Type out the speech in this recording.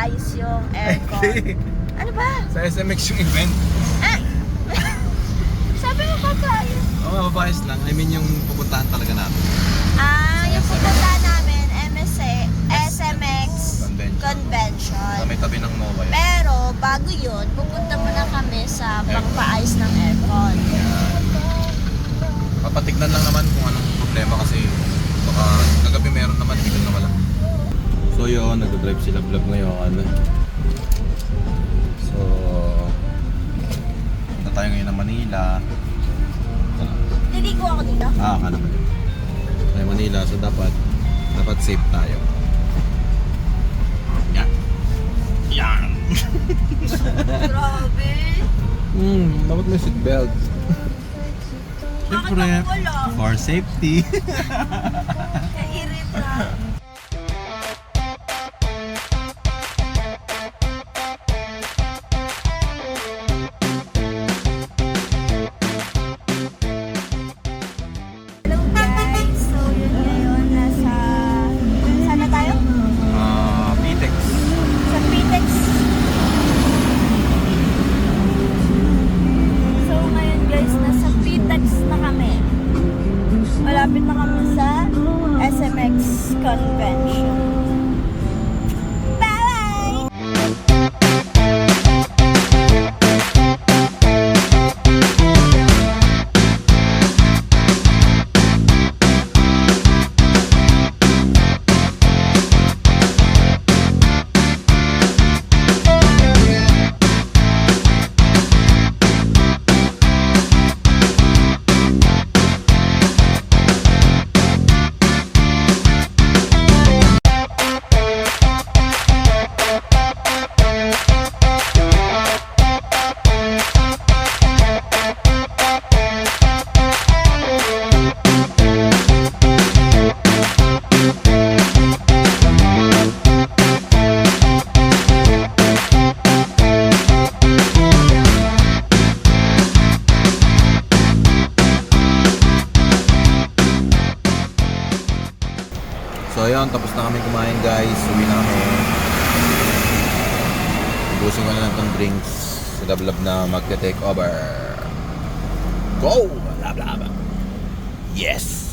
papaayos yung aircon. Ano ba? Sa SMX yung event. Ah! Sabi mo papaayos. Oo, mapapayos lang. I mean yung pupuntahan talaga natin. Yung pupunta namin, SMX Convention. Sa may tabi ng MOA yan. Pero bago yun, pupunta muna kami sa pangpaayos ng aircon. Papatignan lang naman kung anong problema kasi baka kagabi meron naman, dito na wala. So yun, nag-drive sila vlog ngayon. So, punta tayo ngayon ng Manila. Liligo ako dito. Ka naman yun. Tayo Manila, so dapat safe tayo. Yan. Yan. Grabe. Dapat may seatbelt. Siyempre, Bakit ako wala? for safety. Kairita. Hello guys, so yun ngayon nasa saan na tayo? Pitex. Sa Pitex. So ngayon guys, nasa Pitex na kami. Malapit na kami sa SMX Convention. Bye! So ayun, tapos na kami kumain guys. Uwi na kami. Ubusin ko na lang tong drinks. Si Lablab na magte-take over. Go! Lablab! Yes!